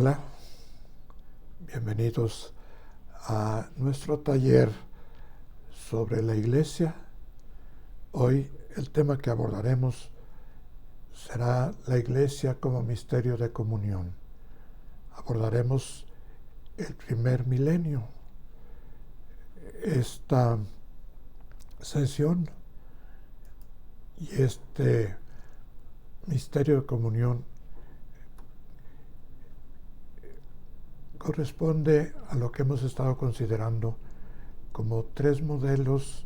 Hola, bienvenidos a nuestro taller sobre la Iglesia. Hoy el tema que abordaremos será la Iglesia como misterio de comunión. Abordaremos el primer milenio. Esta sesión y este misterio de comunión corresponde a lo que hemos estado considerando como tres modelos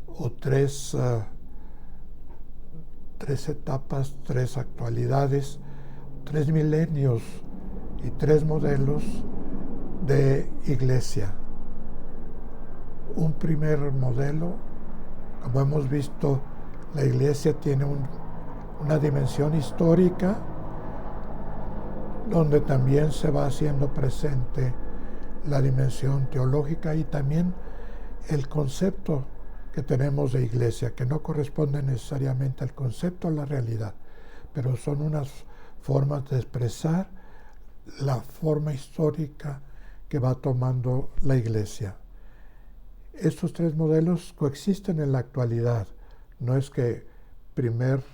o tres etapas, tres actualidades, tres milenios y tres modelos de iglesia. Un primer modelo, como hemos visto, la iglesia tiene una dimensión histórica donde también se va haciendo presente la dimensión teológica y también el concepto que tenemos de iglesia, que no corresponde necesariamente al concepto a la realidad, pero son unas formas de expresar la forma histórica que va tomando la iglesia. Estos tres modelos coexisten en la actualidad. No es que primer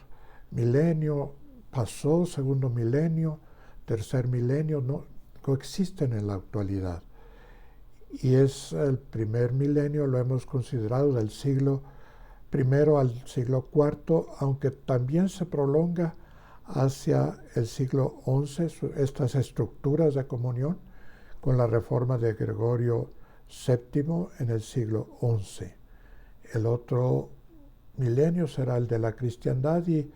milenio pasó, segundo milenio, tercer milenio, no, coexisten en la actualidad. Y es el primer milenio, lo hemos considerado del siglo I al siglo IV, aunque también se prolonga hacia el siglo XI, estas estructuras de comunión, con la reforma de Gregorio VII en el siglo XI. El otro milenio será el de la cristiandad y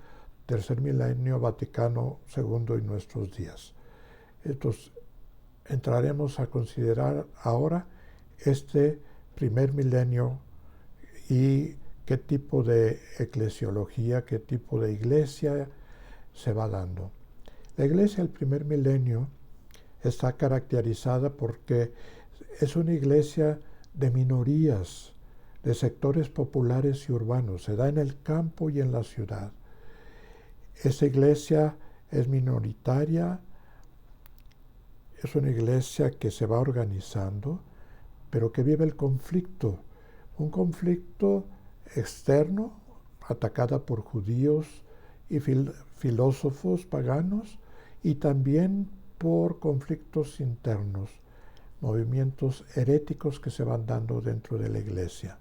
tercer milenio Vaticano II en nuestros días. Entonces, entraremos a considerar ahora este primer milenio y qué tipo de eclesiología, qué tipo de iglesia se va dando. La iglesia del primer milenio está caracterizada porque es una iglesia de minorías, de sectores populares y urbanos. Se da en el campo y en la ciudad. Esa iglesia es minoritaria, es una iglesia que se va organizando, pero que vive el conflicto, un conflicto externo, atacada por judíos y filósofos paganos, y también por conflictos internos, movimientos heréticos que se van dando dentro de la iglesia.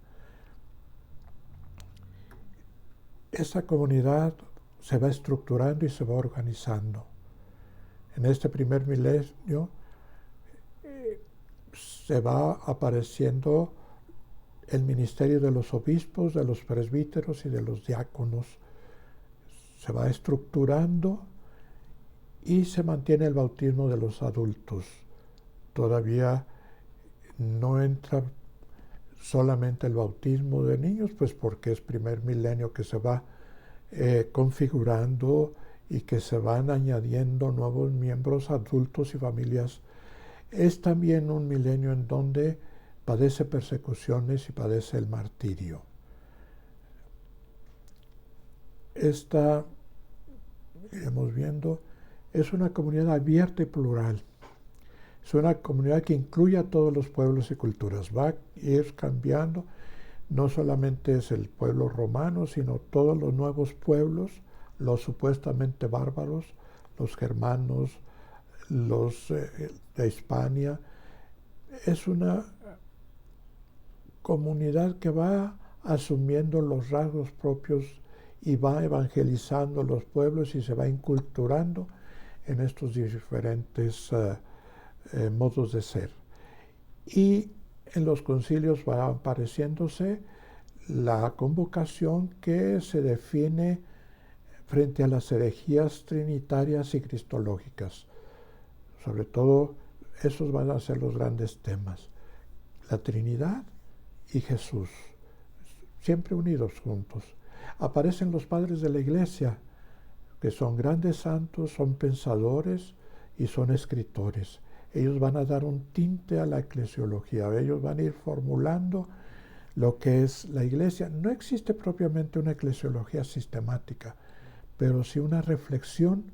Esta comunidad se va estructurando y se va organizando. En este primer milenio se va apareciendo el ministerio de los obispos, de los presbíteros y de los diáconos. Se va estructurando y se mantiene el bautismo de los adultos. Todavía no entra solamente el bautismo de niños, pues porque es primer milenio que se va configurando y que se van añadiendo nuevos miembros adultos y familias. Es también un milenio en donde padece persecuciones y padece el martirio. Esta, iremos viendo, es una comunidad abierta y plural. Es una comunidad que incluye a todos los pueblos y culturas. Va a ir cambiando. No solamente es el pueblo romano, sino todos los nuevos pueblos, los supuestamente bárbaros, los germanos, los de Hispania. Es una comunidad que va asumiendo los rasgos propios y va evangelizando los pueblos y se va inculturando en estos diferentes modos de ser. Y en los concilios va apareciéndose la convocación que se define frente a las herejías trinitarias y cristológicas. Sobre todo, esos van a ser los grandes temas. La Trinidad y Jesús, siempre unidos juntos. Aparecen los padres de la Iglesia, que son grandes santos, son pensadores y son escritores. Ellos van a dar un tinte a la eclesiología, ellos van a ir formulando lo que es la iglesia. No existe propiamente una eclesiología sistemática, pero sí una reflexión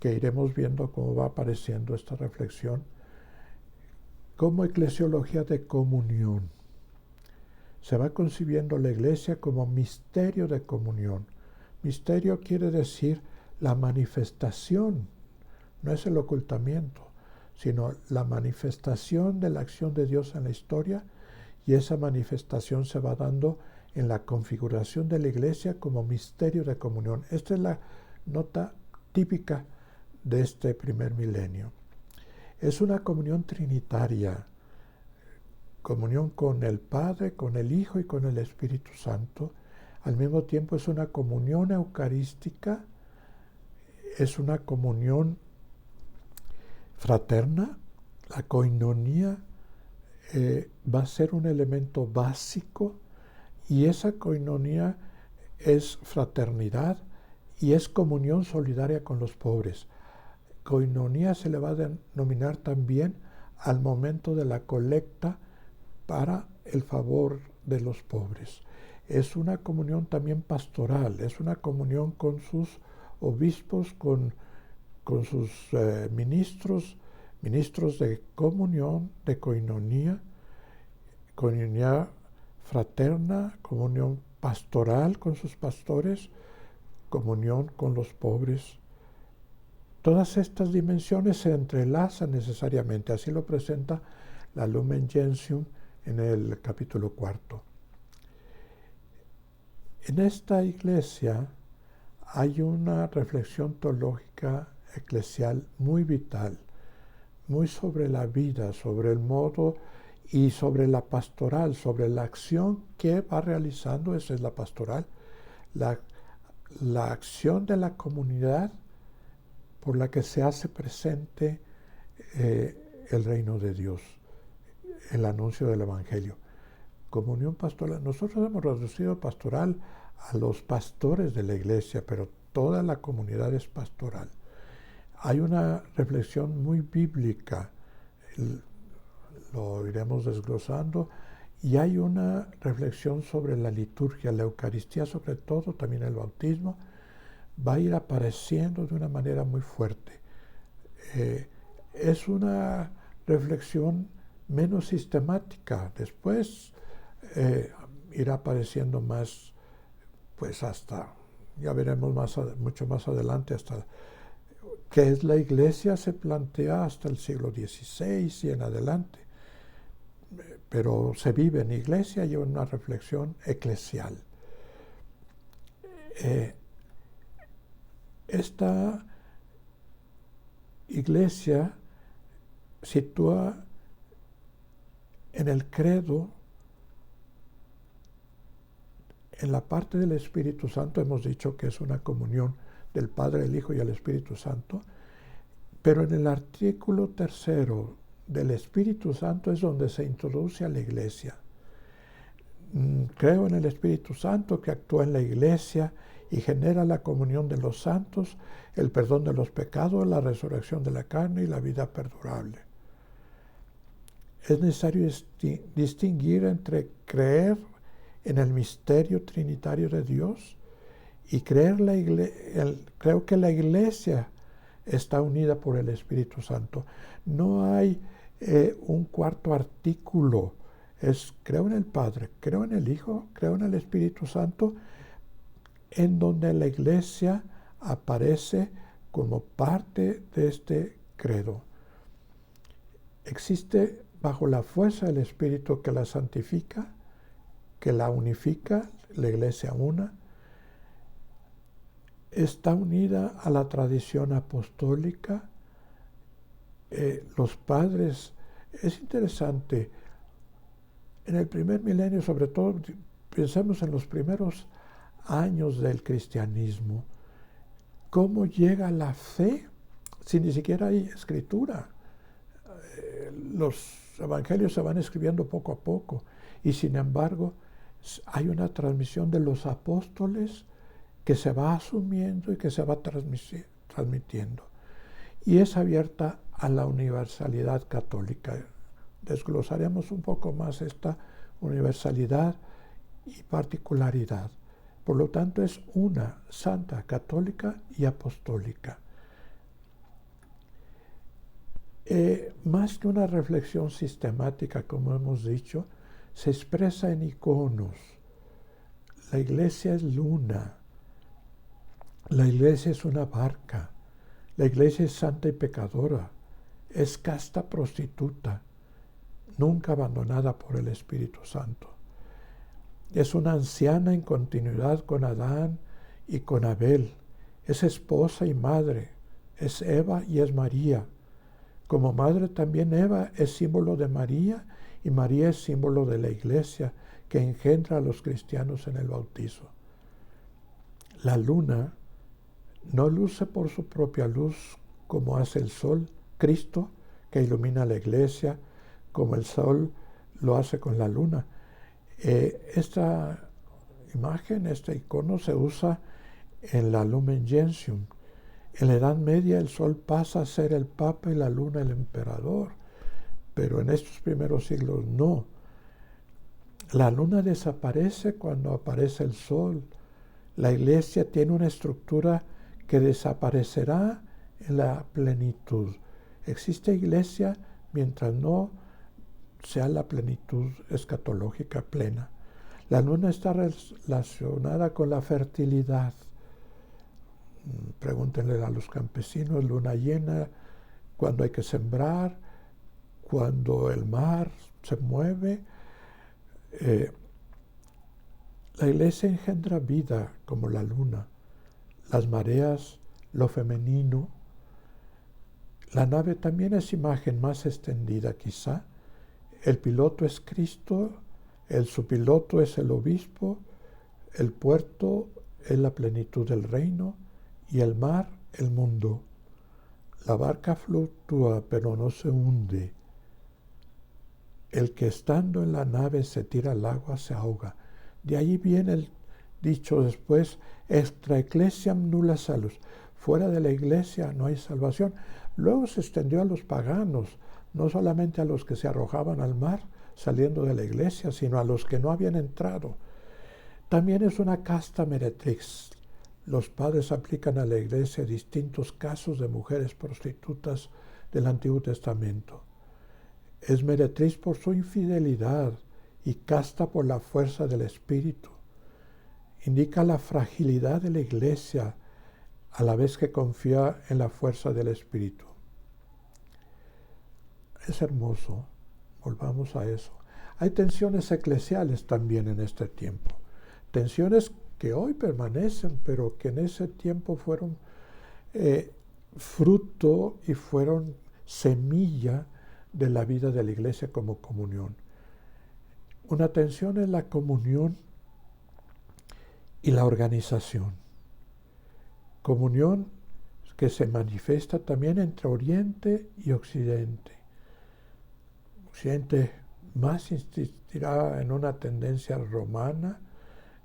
que iremos viendo cómo va apareciendo esta reflexión, como eclesiología de comunión. Se va concibiendo la Iglesia como misterio de comunión. Misterio quiere decir la manifestación, no es el ocultamiento, sino la manifestación de la acción de Dios en la historia, y esa manifestación se va dando en la configuración de la Iglesia como misterio de comunión. Esta es la nota típica de este primer milenio. Es una comunión trinitaria, comunión con el Padre, con el Hijo y con el Espíritu Santo. Al mismo tiempo es una comunión eucarística, es una comunión fraterna. La koinonía va a ser un elemento básico, y esa koinonía es fraternidad y es comunión solidaria con los pobres. Koinonía se le va a denominar también al momento de la colecta para el favor de los pobres. Es una comunión también pastoral, es una comunión con sus obispos, con sus ministros de comunión, de koinonía fraterna, comunión pastoral con sus pastores, comunión con los pobres. Todas estas dimensiones se entrelazan necesariamente, así lo presenta la Lumen Gentium en el capítulo 4. En esta iglesia hay una reflexión teológica eclesial muy vital, muy sobre la vida, sobre el modo y sobre la pastoral, sobre la acción que va realizando, esa es la pastoral, la acción de la comunidad por la que se hace presente el reino de Dios, el anuncio del Evangelio. Comunión pastoral. Nosotros hemos reducido pastoral a los pastores de la iglesia, pero toda la comunidad es pastoral. Hay una reflexión muy bíblica, lo iremos desglosando, y hay una reflexión sobre la liturgia, la Eucaristía sobre todo, también el bautismo, va a ir apareciendo de una manera muy fuerte. Es una reflexión menos sistemática, después irá apareciendo más, pues hasta, ya veremos mucho más adelante, hasta qué es la iglesia se plantea hasta el siglo XVI y en adelante, pero se vive en iglesia y una reflexión eclesial. Esta iglesia sitúa en el credo, en la parte del Espíritu Santo, hemos dicho que es una comunión del Padre, el Hijo y el Espíritu Santo, pero en el artículo 3 del Espíritu Santo es donde se introduce a la iglesia. Creo en el Espíritu Santo que actúa en la iglesia y genera la comunión de los santos, el perdón de los pecados, la resurrección de la carne y la vida perdurable. Es necesario distinguir entre creer en el misterio trinitario de Dios y creo que la iglesia está unida por el Espíritu Santo. No hay un cuarto artículo. Es creo en el Padre, creo en el Hijo, creo en el Espíritu Santo, en donde la iglesia aparece como parte de este credo. Existe bajo la fuerza del Espíritu que la santifica, que la unifica, la iglesia una, está unida a la tradición apostólica. Los padres, es interesante, en el primer milenio, sobre todo, pensemos en los primeros años del cristianismo, cómo llega la fe si ni siquiera hay escritura. Los evangelios se van escribiendo poco a poco y sin embargo hay una transmisión de los apóstoles que se va asumiendo y que se va transmitiendo. Y es abierta a la universalidad católica. Desglosaremos un poco más esta universalidad y particularidad. Por lo tanto, es una, santa, católica y apostólica. Más que una reflexión sistemática, como hemos dicho, se expresa en iconos. La iglesia es luna, la iglesia es una barca, la iglesia es santa y pecadora, es casta prostituta, nunca abandonada por el Espíritu Santo. Es una anciana en continuidad con Adán y con Abel, es esposa y madre, es Eva y es María. Como madre también Eva es símbolo de María y María es símbolo de la iglesia que engendra a los cristianos en el bautizo. La luna no luce por su propia luz como hace el sol, Cristo, que ilumina la iglesia, como el sol lo hace con la luna. Esta imagen, este icono se usa en la Lumen Gentium. En la Edad Media el sol pasa a ser el Papa y la luna el emperador, pero en estos primeros siglos no. La luna desaparece cuando aparece el sol. La iglesia tiene una estructura que desaparecerá en la plenitud. Existe iglesia mientras no sea la plenitud escatológica plena. La luna está relacionada con la fertilidad. Pregúntenle a los campesinos, luna llena, cuando hay que sembrar, cuando el mar se mueve. La iglesia engendra vida como la luna, las mareas, lo femenino. La nave también es imagen más extendida quizá. El piloto es Cristo, el subpiloto es el obispo, el puerto es la plenitud del reino y el mar el mundo. La barca fluctúa pero no se hunde. El que estando en la nave se tira al agua se ahoga. De ahí viene el dicho después, extra ecclesiam nulla salus. Fuera de la iglesia no hay salvación. Luego se extendió a los paganos, no solamente a los que se arrojaban al mar saliendo de la iglesia, sino a los que no habían entrado. También es una casta meretrix. Los padres aplican a la iglesia distintos casos de mujeres prostitutas del Antiguo Testamento. Es meretriz por su infidelidad y casta por la fuerza del Espíritu. Indica la fragilidad de la iglesia a la vez que confía en la fuerza del Espíritu. Es hermoso, volvamos a eso. Hay tensiones eclesiales también en este tiempo, tensiones que hoy permanecen, pero que en ese tiempo fueron fruto y fueron semilla de la vida de la iglesia como comunión. Una tensión es la comunión y la organización. Comunión que se manifiesta también entre Oriente y Occidente. Occidente más insistirá en una tendencia romana,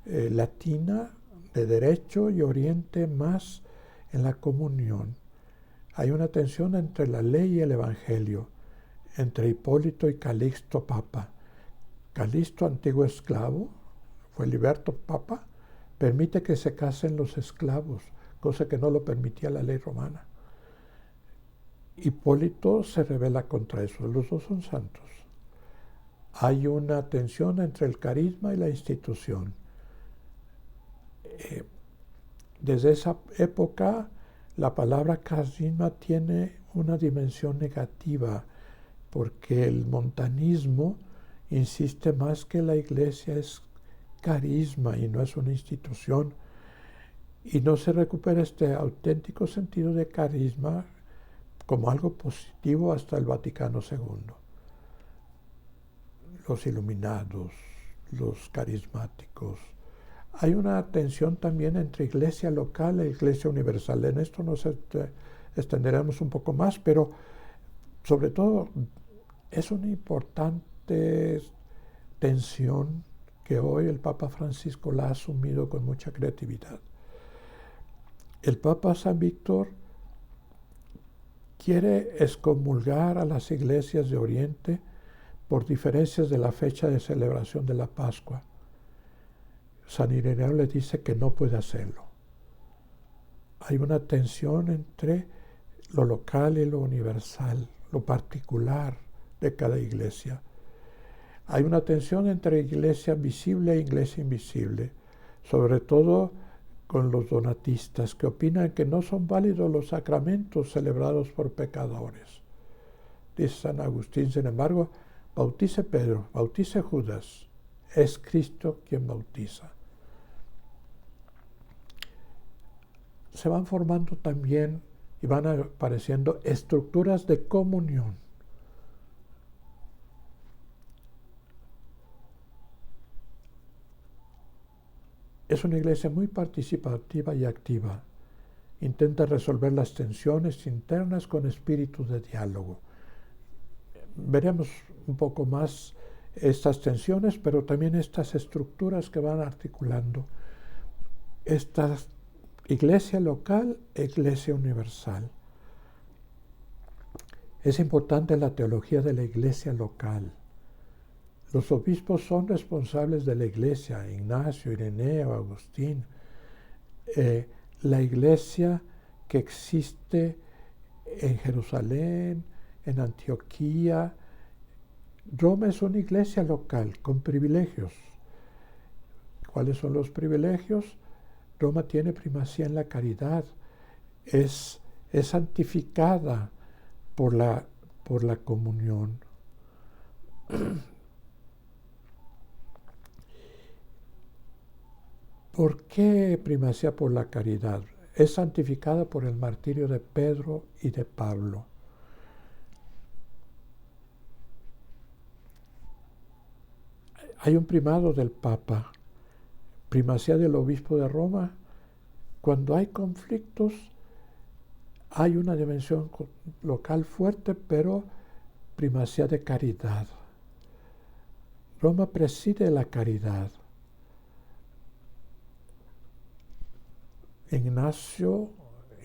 latina, de derecho, y Oriente más en la comunión. Hay una tensión entre la ley y el Evangelio, entre Hipólito y Calixto Papa. Calixto, antiguo esclavo, fue liberto Papa, permite que se casen los esclavos, cosa que no lo permitía la ley romana. Hipólito se rebela contra eso, los dos son santos. Hay una tensión entre el carisma y la institución. Desde esa época, la palabra carisma tiene una dimensión negativa, porque el montanismo insiste más que la iglesia es carisma y no es una institución, y no se recupera este auténtico sentido de carisma como algo positivo hasta el Vaticano II. Los iluminados, los carismáticos. Hay una tensión también entre iglesia local e iglesia universal. En esto nos extenderemos un poco más, pero sobre todo es una importante tensión que hoy el Papa Francisco la ha asumido con mucha creatividad. El Papa San Víctor quiere excomulgar a las iglesias de Oriente por diferencias de la fecha de celebración de la Pascua. San Ireneo le dice que no puede hacerlo. Hay una tensión entre lo local y lo universal, lo particular de cada iglesia. Hay una tensión entre iglesia visible e iglesia invisible, sobre todo con los donatistas que opinan que no son válidos los sacramentos celebrados por pecadores. Dice San Agustín, sin embargo, bautice Pedro, bautice Judas, es Cristo quien bautiza. Se van formando también y van apareciendo estructuras de comunión. Es una iglesia muy participativa y activa. Intenta resolver las tensiones internas con espíritu de diálogo. Veremos un poco más estas tensiones, pero también estas estructuras que van articulando esta iglesia local, iglesia universal. Es importante la teología de la iglesia local. Los obispos son responsables de la iglesia, Ignacio, Ireneo, Agustín. La iglesia que existe en Jerusalén, en Antioquía. Roma es una iglesia local con privilegios. ¿Cuáles son los privilegios? Roma tiene primacía en la caridad. Es santificada por la comunión. ¿Por qué primacía por la caridad? Es santificada por el martirio de Pedro y de Pablo. Hay un primado del Papa, primacía del obispo de Roma. Cuando hay conflictos, hay una dimensión local fuerte, pero primacía de caridad. Roma preside la caridad. Ignacio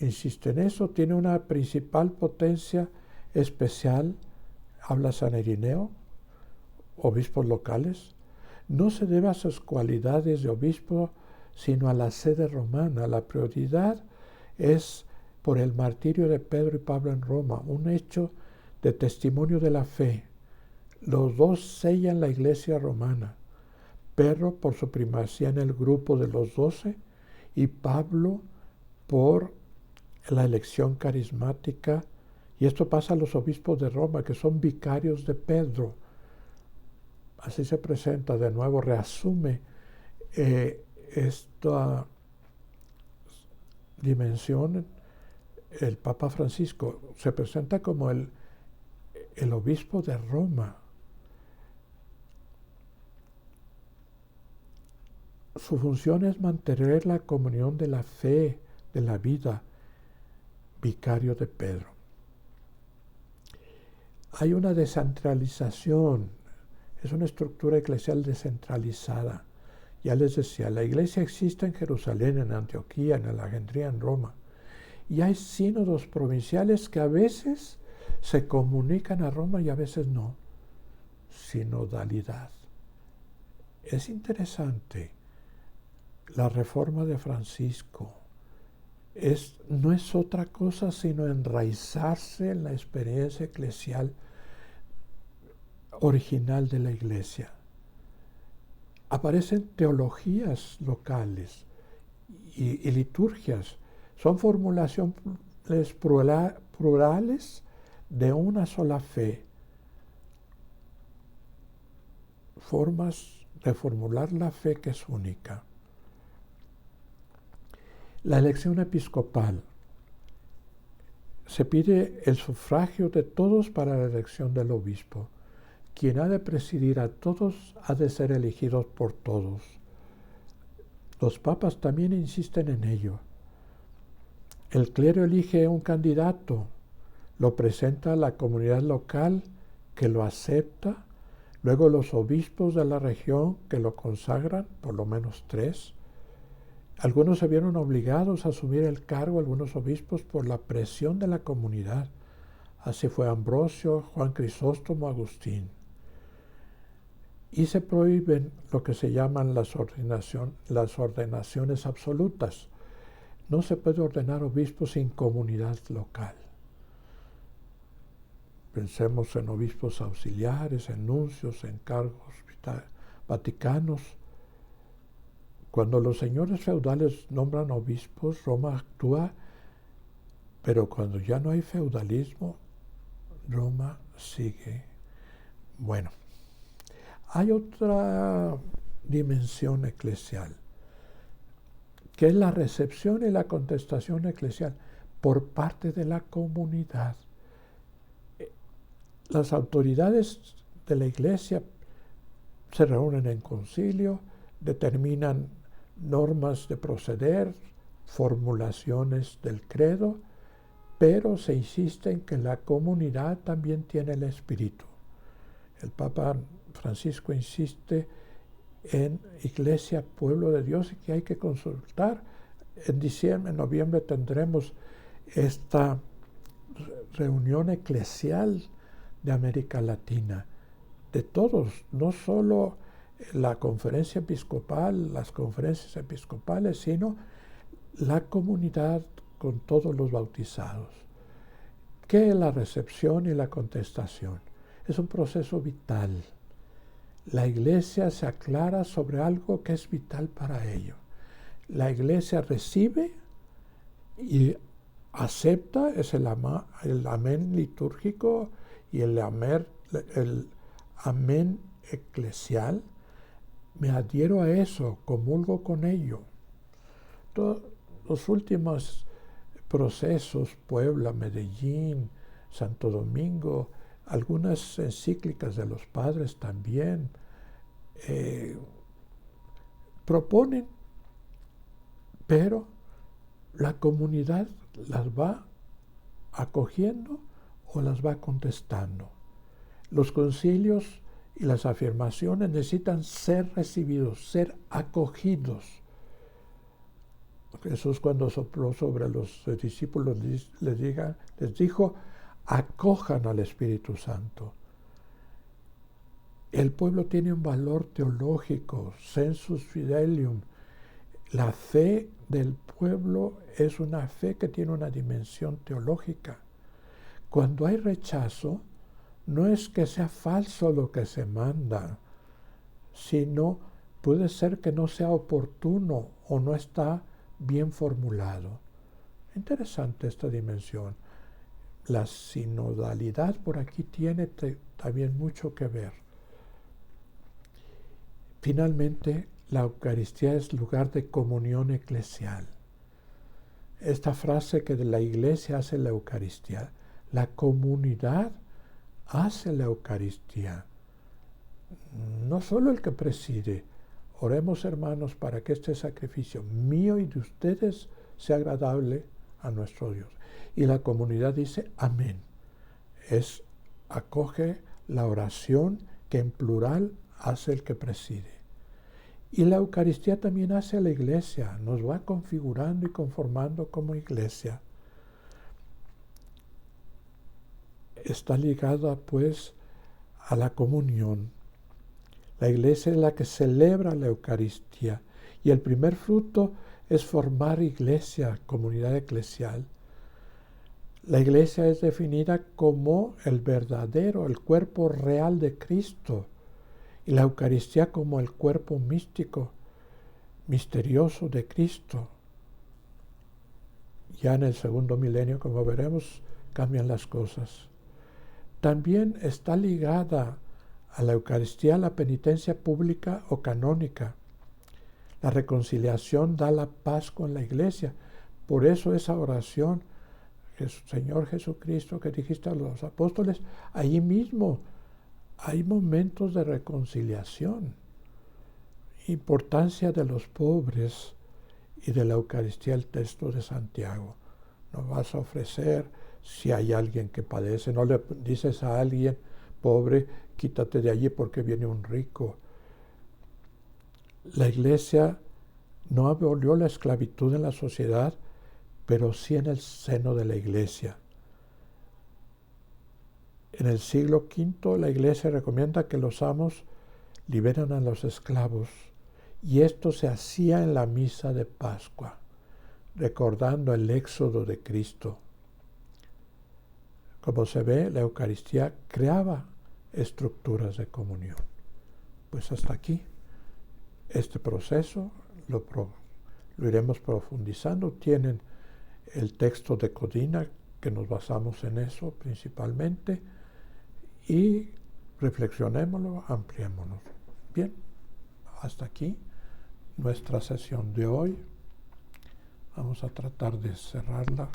insiste en eso, tiene una principal potencia especial, habla San Ireneo, obispos locales. No se debe a sus cualidades de obispo, sino a la sede romana. La prioridad es por el martirio de Pedro y Pablo en Roma, un hecho de testimonio de la fe. Los dos sellan la iglesia romana. Pedro por su primacía en el grupo de los 12 y Pablo por la elección carismática. Y esto pasa a los obispos de Roma, que son vicarios de Pedro. Así se presenta de nuevo, reasume esta dimensión el Papa Francisco. Se presenta como el obispo de Roma. Su función es mantener la comunión de la fe, de la vida, vicario de Pedro. Hay una descentralización, es una estructura eclesial descentralizada. Ya les decía, la iglesia existe en Jerusalén, en Antioquía, en Alejandría, en Roma. Y hay sínodos provinciales que a veces se comunican a Roma y a veces no. Sinodalidad. Es interesante. La reforma de Francisco no es otra cosa sino enraizarse en la experiencia eclesial original de la iglesia. Aparecen teologías locales y liturgias. Son formulaciones plurales de una sola fe. Formas de formular la fe que es única. La elección episcopal. Se pide el sufragio de todos para la elección del obispo. Quien ha de presidir a todos ha de ser elegido por todos. Los papas también insisten en ello. El clero elige un candidato, lo presenta a la comunidad local que lo acepta, luego los obispos de la región que lo consagran, por lo menos 3. Algunos se vieron obligados a asumir el cargo, algunos obispos, por la presión de la comunidad. Así fue Ambrosio, Juan Crisóstomo, Agustín. Y se prohíben lo que se llaman las ordenaciones absolutas. No se puede ordenar obispo sin comunidad local. Pensemos en obispos auxiliares, en nuncios, en cargos vaticanos. Cuando los señores feudales nombran obispos, Roma actúa, pero cuando ya no hay feudalismo, Roma sigue. Bueno, hay otra dimensión eclesial, que es la recepción y la contestación eclesial por parte de la comunidad. Las autoridades de la Iglesia se reúnen en concilio, determinan normas de proceder, formulaciones del credo, pero se insiste en que la comunidad también tiene el Espíritu. El Papa Francisco insiste en Iglesia, pueblo de Dios, y que hay que consultar. En noviembre tendremos esta reunión eclesial de América Latina, de todos, no solo la conferencia episcopal, las conferencias episcopales, sino la comunidad con todos los bautizados. ¿Qué es la recepción y la contestación? Es un proceso vital. La Iglesia se aclara sobre algo que es vital para ello. La Iglesia recibe y acepta, es el amén litúrgico y el amén eclesial. Me adhiero a eso, comulgo con ello. Todos los últimos procesos, Puebla, Medellín, Santo Domingo, algunas encíclicas de los padres también, proponen, pero la comunidad las va acogiendo o las va contestando. Los concilios y las afirmaciones necesitan ser recibidos, ser acogidos. Jesús, cuando sopló sobre los discípulos, les dijo, acojan al Espíritu Santo. El pueblo tiene un valor teológico, sensus fidelium. La fe del pueblo es una fe que tiene una dimensión teológica. Cuando hay rechazo, no es que sea falso lo que se manda, sino puede ser que no sea oportuno o no está bien formulado. Interesante esta dimensión. La sinodalidad por aquí tiene también mucho que ver. Finalmente, la Eucaristía es lugar de comunión eclesial. Esta frase que de la Iglesia hace la Eucaristía, la comunidad hace la Eucaristía. No solo el que preside. Oremos, hermanos, para que este sacrificio mío y de ustedes sea agradable a nuestro Dios. Y la comunidad dice amén. Acoge la oración que en plural hace el que preside. Y la Eucaristía también hace la Iglesia, nos va configurando y conformando como Iglesia. Está ligada, pues, a la comunión. La Iglesia es la que celebra la Eucaristía y el primer fruto es formar Iglesia, comunidad eclesial. La Iglesia es definida como el cuerpo real de Cristo, y la Eucaristía como el cuerpo místico, misterioso de Cristo. Ya en el segundo milenio, como veremos, cambian las cosas. También está ligada a la Eucaristía la penitencia pública o canónica. La reconciliación da la paz con la Iglesia. Por eso esa oración, Señor Jesucristo, que dijiste a los apóstoles, ahí mismo hay momentos de reconciliación. Importancia de los pobres y de la Eucaristía, el texto de Santiago. No vas a ofrecer si hay alguien que padece. No le dices a alguien pobre, quítate de allí porque viene un rico. La Iglesia no abolió la esclavitud en la sociedad, pero sí en el seno de la Iglesia. En el siglo V la Iglesia recomienda que los amos liberan a los esclavos, y esto se hacía en la misa de Pascua, recordando el éxodo de Cristo. Como se ve, la Eucaristía creaba estructuras de comunión. Pues hasta aquí. Este proceso lo iremos profundizando. Tienen el texto de Codina, que nos basamos en eso principalmente, y reflexionémoslo, ampliémonos. Bien, hasta aquí nuestra sesión de hoy. Vamos a tratar de cerrarla